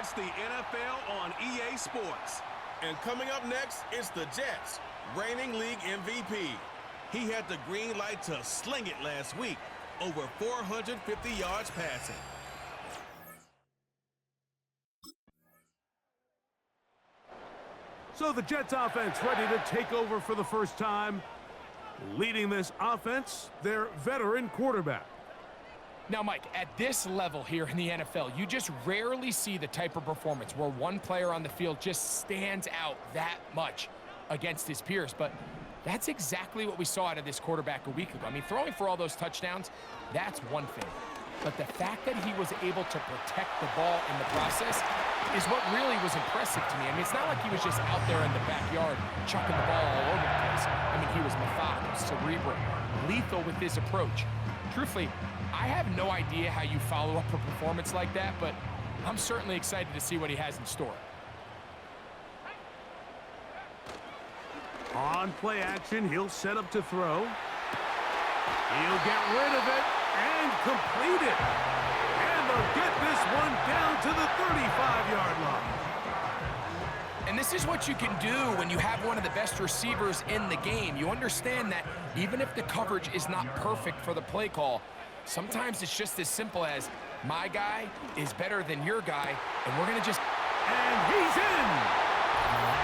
It's the NFL on EA Sports. And coming up next, it's the Jets, reigning league MVP. He had the green light to sling it last week, over 450 yards passing. So the Jets offense ready to take over for the first time. Leading this offense, their veteran quarterback. Now, Mike, at this level here in the NFL, you just rarely see the type of performance where one player on the field just stands out that much against his peers. But that's exactly what we saw out of this quarterback a week ago. I mean, throwing for all those touchdowns, that's one thing. But the fact that he was able to protect the ball in the process is what really was impressive to me. I mean, it's not like he was just out there in the backyard chucking the ball all over the place. I mean, he was methodical, cerebral, lethal with his approach. Truthfully, I have no idea how you follow up a performance like that, but I'm certainly excited to see what he has in store. On play action, he'll set up to throw. He'll get rid of it and complete it. And they'll get this one down to the 35-yard line. And this is what you can do when you have one of the best receivers in the game. You understand that even if the coverage is not perfect for the play call, sometimes it's just as simple as, my guy is better than your guy, and we're going to just... And he's in!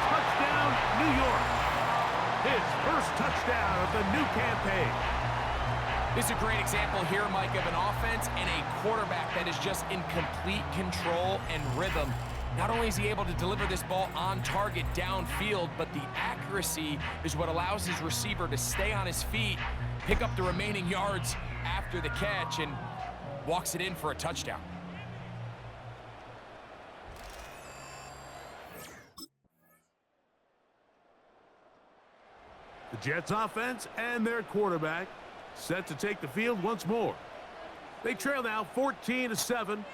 Touchdown, New York. His first touchdown of the new campaign. This is a great example here, Mike, of an offense and a quarterback that is just in complete control and rhythm. Not only is he able to deliver this ball on target downfield, but the accuracy is what allows his receiver to stay on his feet, pick up the remaining yards after the catch, and walks it in for a touchdown. The Jets offense and their quarterback set to take the field once more. They trail now 14-7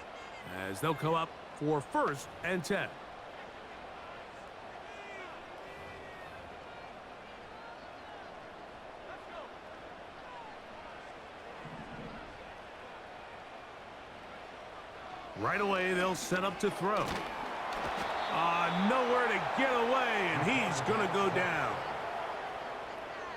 as they'll come up for 1st and 10. Right away, they'll set up to throw. Nowhere to get away, and he's going to go down.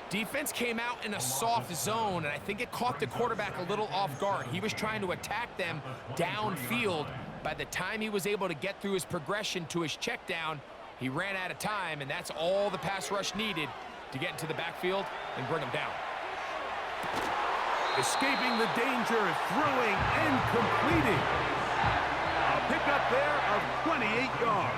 Defense came out in a soft zone, and I think it caught the quarterback a little off guard. He was trying to attack them downfield. By the time he was able to get through his progression to his check down, he ran out of time, and that's all the pass rush needed to get into the backfield and bring him down. Escaping the danger, throwing and completing. A pickup there of 28 yards.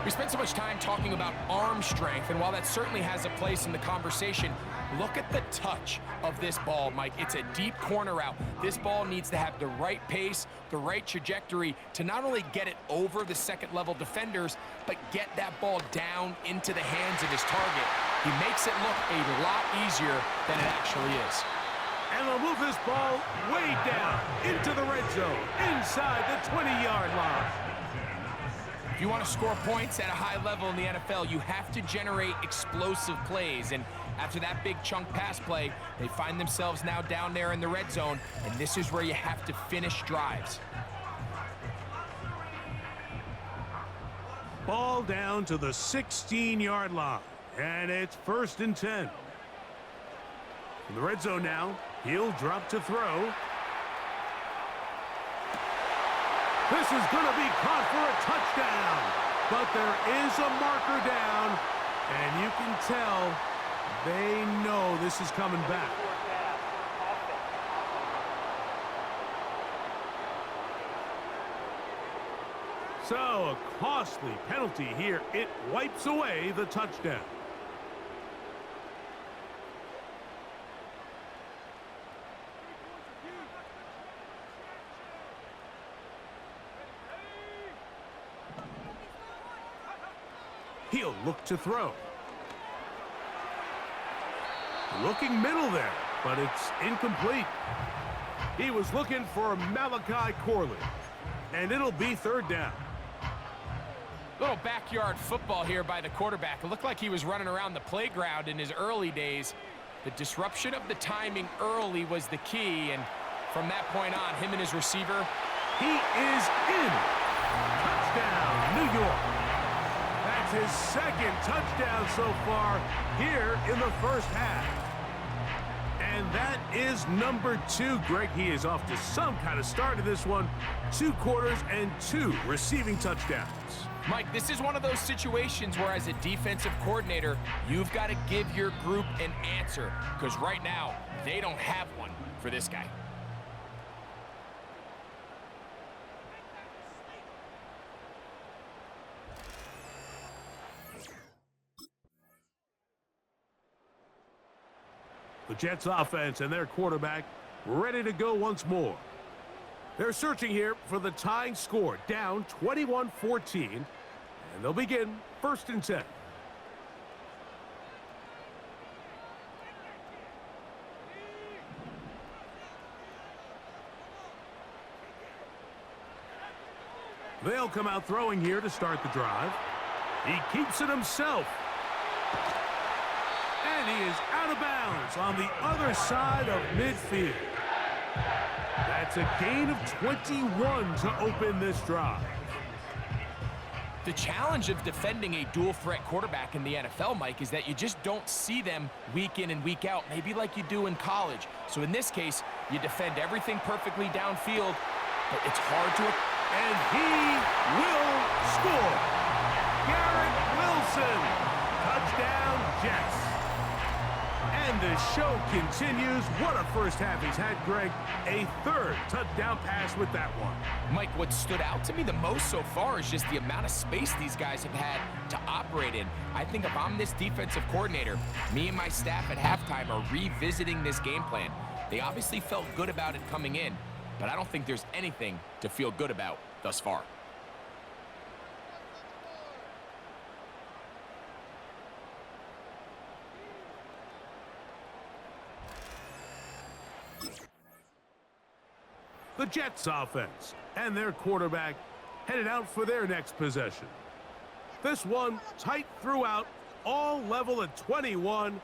We spent so much time talking about arm strength, and while that certainly has a place in the conversation, look at the touch of this ball, Mike. It's a deep corner route. This ball needs to have the right pace, the right trajectory to not only get it over the second-level defenders, but get that ball down into the hands of his target. He makes it look a lot easier than it actually is. And they'll move this ball way down into the red zone, inside the 20-yard line. If you want to score points at a high level in the NFL, you have to generate explosive plays. And after that big chunk pass play, they find themselves now down there in the red zone, and this is where you have to finish drives. Ball down to the 16-yard line, and it's 1st and 10. In the red zone now, he'll drop to throw. This is going to be caught for a touchdown, but there is a marker down, and you can tell they know this is coming back. So a costly penalty here. It wipes away the touchdown. He'll look to throw. Looking middle there, but it's incomplete. He was looking for Malachi Corley, and it'll be 3rd down. Little backyard football here by the quarterback. It looked like he was running around the playground in his early days. The disruption of the timing early was the key, and from that point on, him and his receiver, he is in. Touchdown, New York. That's his second touchdown so far here in the first half. And that is number 2. Greg, he is off to some kind of start in this one. 2 quarters and 2 receiving touchdowns. Mike, this is one of those situations where as a defensive coordinator, you've got to give your group an answer, because right now, they don't have one for this guy. The Jets offense and their quarterback ready to go once more. They're searching here for the tying score, down 21-14, and they'll begin 1st and 10. They'll come out throwing here to start the drive. He keeps it himself. And he is out of bounds on the other side of midfield. That's a gain of 21 to open this drive. The challenge of defending a dual-threat quarterback in the NFL, Mike, is that you just don't see them week in and week out, maybe like you do in college. So in this case, you defend everything perfectly downfield, but it's hard to... And he will score. Garrett Wilson. Touchdown, Jets. And the show continues. What a first half he's had, Greg. A 3rd touchdown pass with that one. Mike, what stood out to me the most so far is just the amount of space these guys have had to operate in. I think if I'm this defensive coordinator, me and my staff at halftime are revisiting this game plan. They obviously felt good about it coming in, but I don't think there's anything to feel good about thus far. The Jets offense and their quarterback headed out for their next possession. This one tight throughout, all level at 21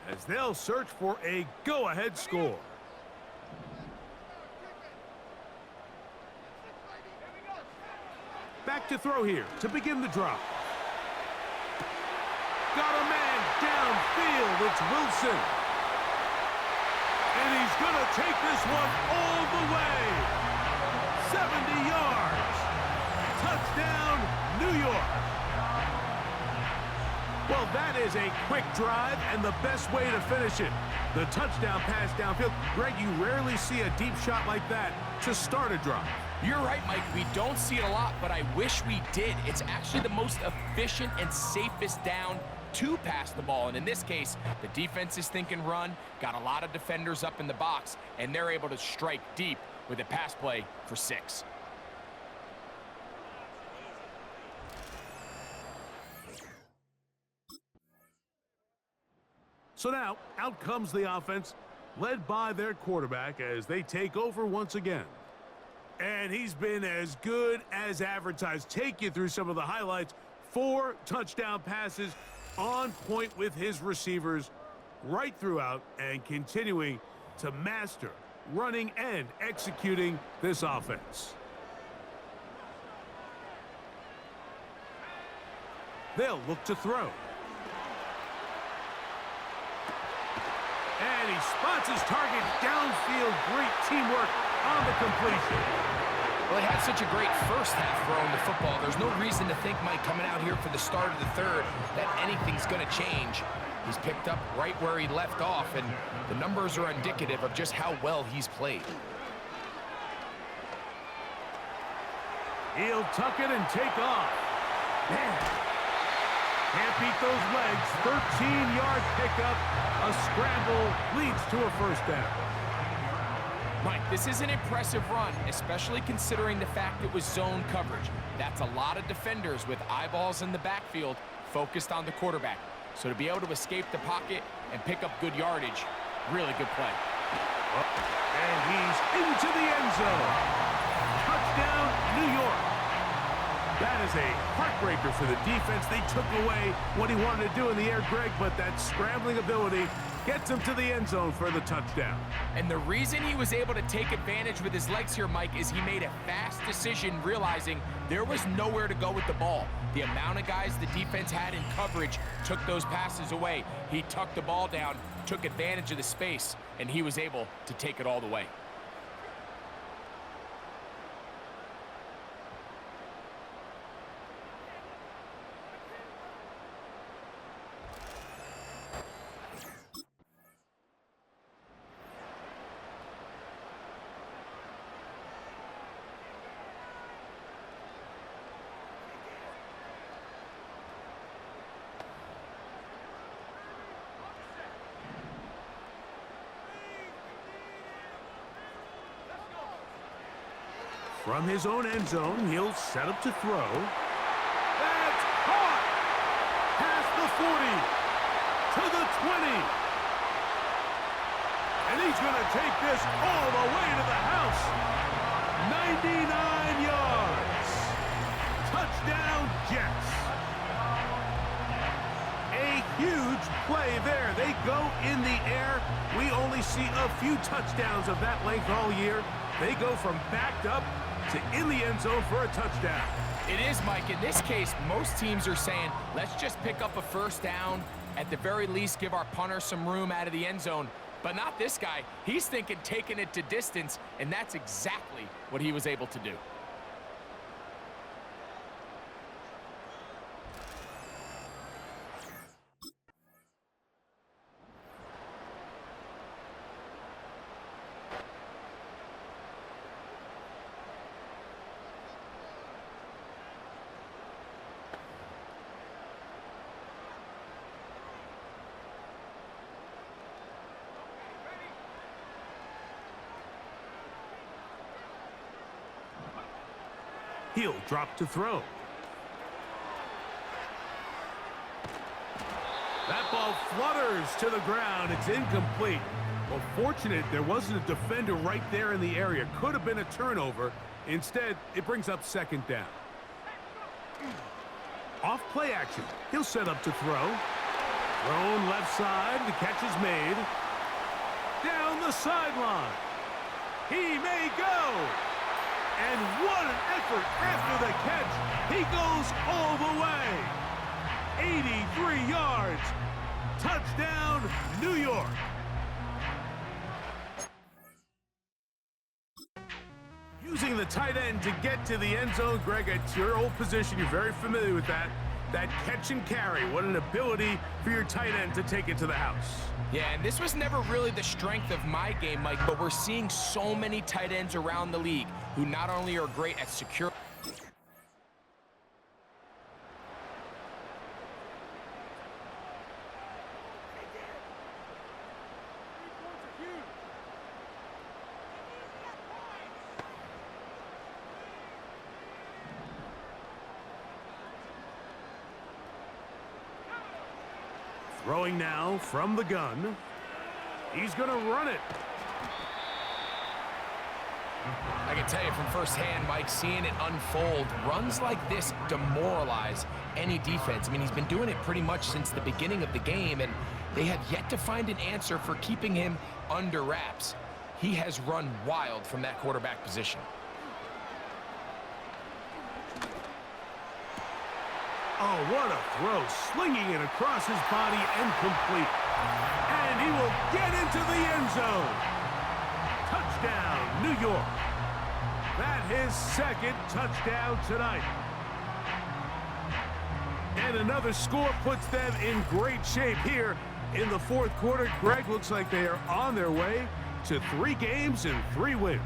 as they'll search for a go-ahead score. Back to throw here to begin the drop. Got a man downfield. It's Wilson. And he's going to take this one all the way. 70 yards. Touchdown, New York. Well, that is a quick drive and the best way to finish it. The touchdown pass downfield. Greg, you rarely see a deep shot like that to start a drive. You're right, Mike. We don't see it a lot, but I wish we did. It's actually the most efficient and safest down to pass the ball. And in this case, the defense is thinking run, got a lot of defenders up in the box, and they're able to strike deep with a pass play for 6. So now, out comes the offense, led by their quarterback as they take over once again. And he's been as good as advertised. Take you through some of the highlights. 4 touchdown passes, on point with his receivers right throughout, and continuing to master running and executing this offense. They'll look to throw. And he spots his target downfield. Great teamwork on the completion. Well, he had such a great first half throwing the football. There's no reason to think, Mike, coming out here for the start of the 3rd, that anything's going to change. He's picked up right where he left off, and the numbers are indicative of just how well he's played. He'll tuck it and take off. Man, can't beat those legs. 13-yard pickup. A scramble leads to a first down. Mike, this is an impressive run, especially considering the fact it was zone coverage. That's a lot of defenders with eyeballs in the backfield focused on the quarterback. So to be able to escape the pocket and pick up good yardage, really good play. And he's into the end zone. Touchdown, New York. That is a heartbreaker for the defense. They took away what he wanted to do in the air, Greg, but that scrambling ability gets him to the end zone for the touchdown. And the reason he was able to take advantage with his legs here, Mike, is he made a fast decision realizing there was nowhere to go with the ball. The amount of guys the defense had in coverage took those passes away. He tucked the ball down, took advantage of the space, and he was able to take it all the way. From his own end zone, he'll set up to throw. That's caught! Past the 40, to the 20. And he's going to take this all the way to the house. 99 yards. Touchdown, Jets. A huge play there. They go in the air. We only see a few touchdowns of that length all year. They go from backed up to in the end zone for a touchdown. It is, Mike. In this case, most teams are saying, let's just pick up a first down. At the very least, give our punter some room out of the end zone. But not this guy. He's thinking taking it to distance, and that's exactly what he was able to do. He'll drop to throw. That ball flutters to the ground. It's incomplete. Well, fortunate there wasn't a defender right there in the area. Could have been a turnover. Instead, it brings up second down. Off play action. He'll set up to throw. Thrown left side. The catch is made. Down the sideline. He may go. And what an effort after the catch. He goes all the way. 83 yards. Touchdown, New York. Using the tight end to get to the end zone, Greg, it's your old position. You're very familiar with that. That catch and carry. What an ability for your tight end to take it to the house. Yeah, and this was never really the strength of my game, Mike, but we're seeing so many tight ends around the league who not only are great at secure. Throwing now from the gun. He's going to run it. I can tell you from firsthand, Mike, seeing it unfold, runs like this demoralize any defense. I mean, he's been doing it pretty much since the beginning of the game, and they have yet to find an answer for keeping him under wraps. He has run wild from that quarterback position. Oh, what a throw. Slinging it across his body and complete. And he will get into the end zone. Touchdown, New York. That his second touchdown tonight. And another score puts them in great shape here in the fourth quarter. Greg, looks like they are on their way to 3 games and 3 wins.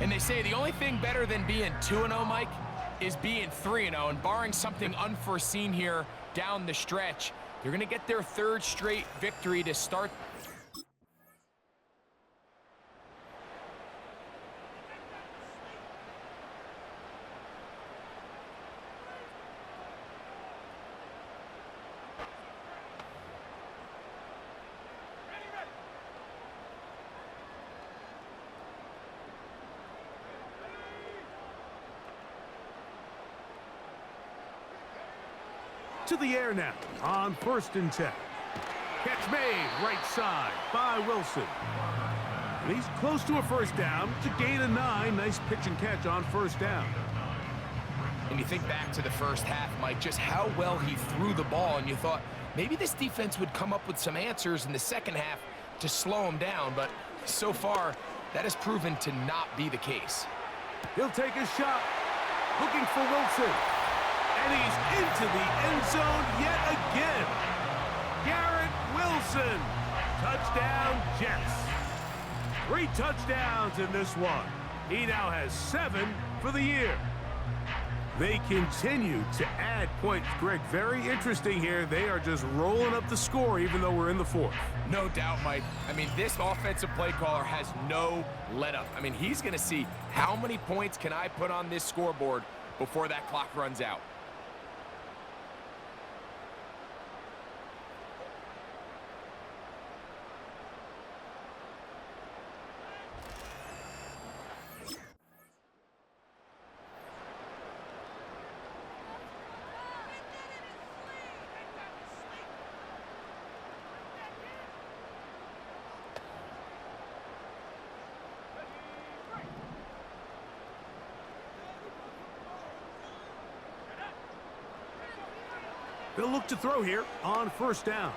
And they say the only thing better than being 2-0, Mike, is being 3-0, and barring something unforeseen here down the stretch, they're going to get their 3rd straight victory to start. To the air now on 1st and 10. Catch made, right side by Wilson. And he's close to a first down. It's a gain of 9. Nice pitch and catch on first down. And you think back to the first half, Mike, just how well he threw the ball, and you thought maybe this defense would come up with some answers in the second half to slow him down, but so far, that has proven to not be the case. He'll take a shot, looking for Wilson. And he's into the end zone yet again. Garrett Wilson. Touchdown, Jets. 3 touchdowns in this one. He now has 7 for the year. They continue to add points. Greg, very interesting here. They are just rolling up the score even though we're in the 4th. No doubt, Mike. I mean, this offensive play caller has no let-up. I mean, he's going to see how many points can I put on this scoreboard before that clock runs out. They'll look to throw here on first down.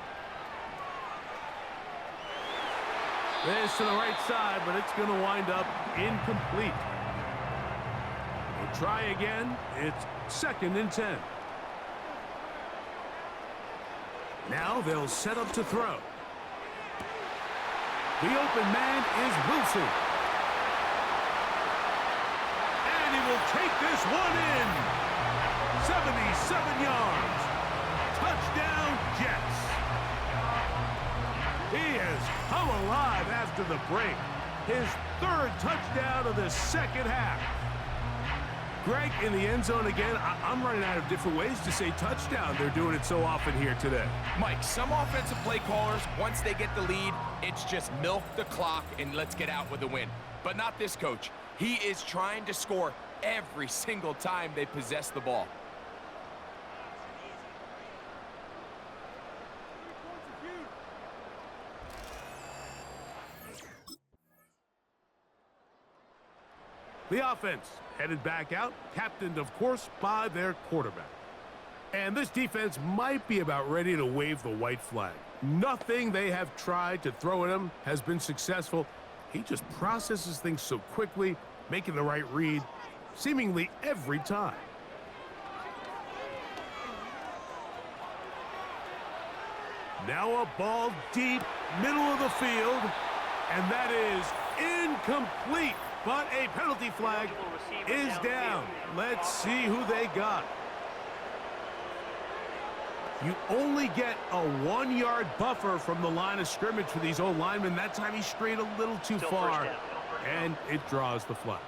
This to the right side, but it's going to wind up incomplete. We'll try again. It's 2nd and 10. Now they'll set up to throw. The open man is Wilson. And he will take this one in. 77 yards. Touchdown, Jets. He has come alive after the break. His 3rd touchdown of the second half. Greg, in the end zone again. I'm running out of different ways to say touchdown. They're doing it so often here today. Mike, some offensive play callers, once they get the lead, it's just milk the clock and let's get out with a win. But not this coach. He is trying to score every single time they possess the ball. The offense headed back out, captained, of course, by their quarterback. And this defense might be about ready to wave the white flag. Nothing they have tried to throw at him has been successful. He just processes things so quickly, making the right read, seemingly every time. Now a ball deep, middle of the field, and that is incomplete. But a penalty flag is down. Let's see who they got. You only get a 1-yard buffer from the line of scrimmage for these old linemen. That time he strayed a little too far, and it draws the flag.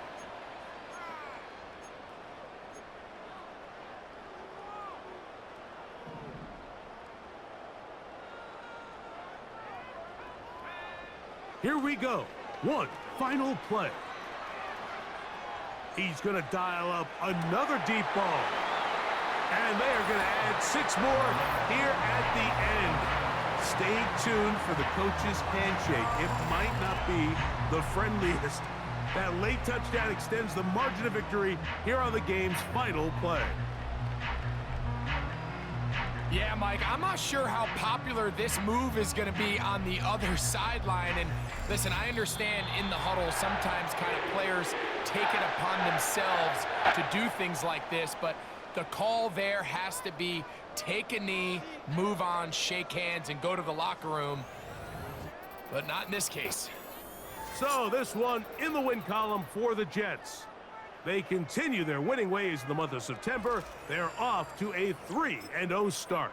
Here we go. One final play. He's going to dial up another deep ball. And they are going to add 6 more here at the end. Stay tuned for the coach's handshake. It might not be the friendliest. That late touchdown extends the margin of victory here on the game's final play. Yeah, Mike, I'm not sure how popular this move is going to be on the other sideline. And listen, I understand in the huddle sometimes kind of players take it upon themselves to do things like this, but the call there has to be take a knee, move on, shake hands, and go to the locker room. But not in this case. So this one in the win column for the Jets. They continue their winning ways in the month of September. They're off to a 3-0 start.